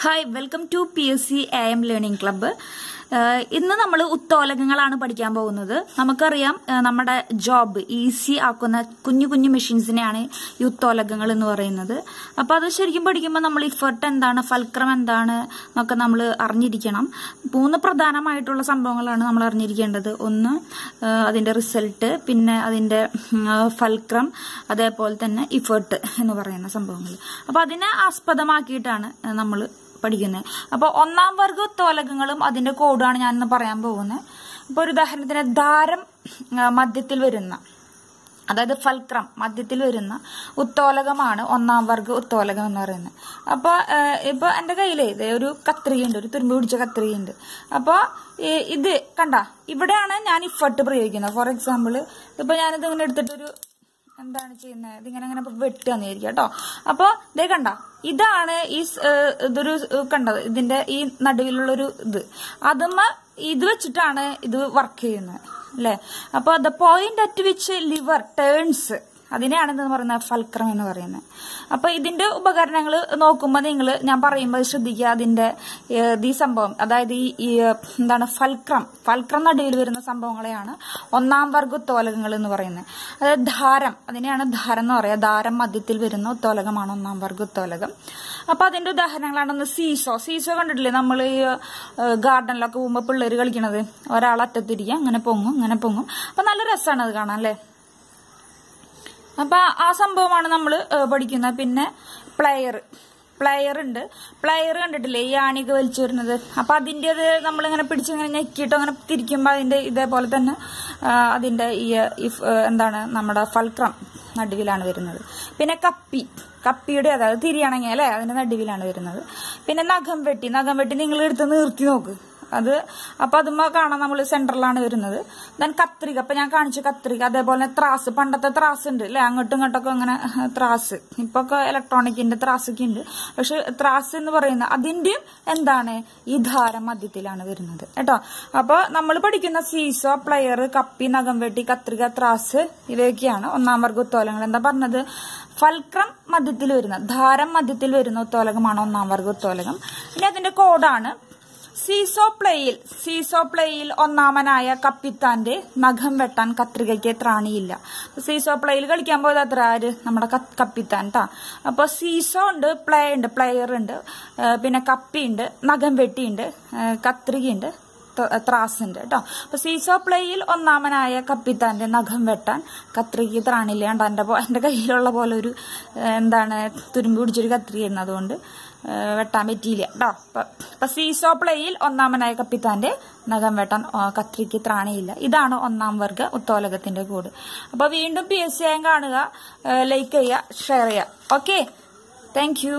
Hi welcome to PSC AM learning club. ഇന്ന് നമ്മൾ ഉത്തോലകങ്ങളാണ് പഠിക്കാൻ പോകുന്നത്. നമുക്കറിയാം നമ്മുടെ ജോബ് ഈസി ആക്കുന്ന കുഞ്ഞു കുഞ്ഞു മെഷീൻസിനെയാണ് ഈ ഉത്തോലകങ്ങൾ എന്ന് പറയുന്നത്. അപ്പൊ അത് ശരിക്കും പഠിക്കുമ്പോൾ നമ്മൾ ഇഫർട്ട് എന്താണ്, ഫൽക്രം എന്താണ് എന്നൊക്കെ നമ്മൾ അറിഞ്ഞിരിക്കണം. 3 പ്രധാനമായിട്ടുള്ള സംഭവങ്ങളാണ് നമ്മൾ അറിഞ്ഞിരിക്കേണ്ടത്. ഒന്ന് അതിന്റെ റിസൾട്ട്, പിന്നെ അതിന്റെ ഫൽക്രം, അതേപോലെ തന്നെ ഇഫർട്ട് എന്ന് പറയുന്ന സംഭവങ്ങൾ. അപ്പൊ അതിനെ ആസ്പദമാക്കിയിട്ടാണ് നമ്മൾ പഠിക്കുന്നത്. അപ്പൊ 1ാം വർഗ ഉത്തോലകങ്ങളും അതിന്റെ കോഡാണ് ഞാൻ ഇന്ന് പറയാൻ പോകുന്നത്. ഇപ്പൊ ഒരു ഉദാഹരണത്തിന് ധാരം മധ്യത്തിൽ വരുന്ന, അതായത് ഫൽക്രം മധ്യത്തിൽ വരുന്ന ഉത്തോലകമാണ് 1ാം വർഗ ഉത്തോലകം എന്ന് പറയുന്നത്. അപ്പൊ ഇപ്പൊ എന്റെ കയ്യില് ഒരു കത്രികയുണ്ട്, ഒരു തുരുമ്പ് പിടിച്ച കത്രികയുണ്ട്. അപ്പൊ ഇത് കണ്ട, ഇവിടെയാണ് ഞാൻ ഇഫർട്ട് പ്രയോഗിക്കുന്നത്. ഫോർ എക്സാമ്പിൾ ഇപ്പൊ ഞാനിത് ഇങ്ങനെ എടുത്തിട്ടൊരു എന്താണ് ചെയ്യുന്നത്, ഇതിങ്ങനെ അങ്ങനെ വെട്ടുകയെന്ന് വിചാരിക്കുക കേട്ടോ. അപ്പൊ ഇതേ കണ്ട, ഇതാണ് ഇതൊരു കണ്ടത്, ഇതിന്റെ ഈ നടുവിലുള്ളൊരു ഇത് വെച്ചിട്ടാണ് ഇത് വർക്ക് ചെയ്യുന്നത് അല്ലെ. അപ്പൊ the point at which liver turns, അതിനെയാണ് എന്തെന്ന് പറയുന്നത് ഫൽക്രം എന്ന് പറയുന്നത്. അപ്പൊ ഇതിന്റെ ഉപകരണങ്ങൾ നോക്കുമ്പോൾ ഞാൻ പറയുമ്പോൾ ശ്രദ്ധിക്കുക, അതിന്റെ ഈ സംഭവം, അതായത് ഈ എന്താണ് ഫൽക്രം നടുവിൽ വരുന്ന സംഭവങ്ങളെയാണ് 1ാം വർഗ ഉത്തോലകങ്ങൾ എന്ന് പറയുന്നത്. അതായത് ധാരം, അതിനെയാണ് ധാരം എന്ന് പറയുക. ധാരം മധ്യത്തിൽ വരുന്ന ഉത്തോലകമാണ് 1ാം വർഗ ഉത്തോലകം. അപ്പൊ അതിന്റെ ഉദാഹരണങ്ങളാണ് സീസോ കണ്ടിട്ടില്ലേ, നമ്മൾ ഈ ഗാർഡനിലൊക്കെ പോകുമ്പോൾ പിള്ളേര് കളിക്കണത്. ഒരാൾ അറ്റത്തിരിക്കുക, അങ്ങനെ പൊങ്ങും. അപ്പൊ നല്ല രസമാണ് അത് കാണാൻ അല്ലെ. അപ്പൊ ആ സംഭവമാണ് നമ്മൾ പഠിക്കുന്നത്. പിന്നെ പ്ലെയർ ഉണ്ട്. പ്ലെയർ കണ്ടിട്ടില്ലേ, ഈ ആണിക്ക് വലിച്ചു വരുന്നത്. അപ്പൊ അതിൻ്റെത് നമ്മളിങ്ങനെ പിടിച്ചിങ്ങനെ ഞെക്കിയിട്ട് അങ്ങനെ തിരിക്കുമ്പോൾ അതിന്റെ ഇതേപോലെ തന്നെ അതിന്റെ ഈ എന്താണ് നമ്മുടെ ഫൽക്രം നടുവിലാണ് വരുന്നത്. പിന്നെ കപ്പിയുടെ, അതായത് തിരിയണങ്ങി അല്ലെ, അതിന്റെ നടുവിലാണ് വരുന്നത്. പിന്നെ നഖം വെട്ടി നിങ്ങൾ എടുത്ത് നിർത്തി നോക്ക്. അപ്പൊ അതുമ്പോ കാണാം നമ്മൾ സെന്ററിലാണ് വരുന്നത്. ദെൻ കത്രിക, അപ്പൊ ഞാൻ കാണിച്ച കത്രിക. അതേപോലെ ത്രാസ്, പണ്ടത്തെ ത്രാസ് ഉണ്ട് അല്ലെ, അങ്ങോട്ടും ഇങ്ങോട്ടൊക്കെ അങ്ങനെ ത്രാസ്. ഇപ്പൊ ഇലക്ട്രോണിക്കിന്റെ ത്രാസൊക്കെ ഉണ്ട്. പക്ഷെ ത്രാസ് എന്ന് പറയുന്ന അതിന്റെയും എന്താണ് ഈ ധാരം മധ്യത്തിലാണ് വരുന്നത് കേട്ടോ. അപ്പൊ നമ്മൾ പഠിക്കുന്ന സീസോ, പ്ലെയർ, കപ്പി, നഖം വെട്ടി, കത്രിക, ത്രാസ്, ഇവയൊക്കെയാണ് 1ാം വർഗ ഉത്തോലകങ്ങൾ. എന്താ പറഞ്ഞത്, ഫൽക്രം മധ്യത്തിൽ വരുന്ന, ധാരം മധ്യത്തിൽ വരുന്ന ഉത്തോലകമാണ് 1ാം വർഗ ഉത്തോലകം. ഇനി അതിന്റെ കോഡാണ് സീസോ പ്ലേയിൽ 1ാമനായ കപ്പിത്താന്റെ നഖം വെട്ടാൻ കത്രികയ്ക്ക് ത്രാണിയില്ല. സീസോ പ്ലേയിൽ കളിക്കാൻ പോയത് അത്ര ആര്, നമ്മുടെ കപ്പിത്താൻ ട്ടാ. അപ്പൊ സീസോ ഉണ്ട്, പ്ലെയർ ഉണ്ട്, പിന്നെ കപ്പിയുണ്ട്, നഖം വെട്ടിയുണ്ട്, കത്രികയുണ്ട്, ത്രാസ് ഉണ്ട് കേട്ടോ. അപ്പൊ സീസോ പ്ലേയിൽ 1ാമനായ കപ്പിത്താന്റെ നഖം വെട്ടാൻ കത്രിക ത്രാണില്ല. എന്റെ കയ്യിലുള്ള പോലെ ഒരു എന്താണ് തുരുമ്പ് പിടിച്ചൊരു കത്രിക, അതുകൊണ്ട് വെട്ടാൻ പറ്റിയില്ല കേട്ടോ. അപ്പൊ സീസോ പ്ലേയിൽ 1ാമനായ കപ്പിത്താന്റെ നഖം വെട്ടാൻ കത്രിക്ക് ത്രാണിയില്ല. ഇതാണ് 1ാം വർഗ ഉത്തോലകത്തിന്റെ കോഡ്. അപ്പൊ വീണ്ടും PSC കാണുക, ലൈക്ക് ചെയ്യുക, ഷെയർ ചെയ്യുക. Okay, thank you.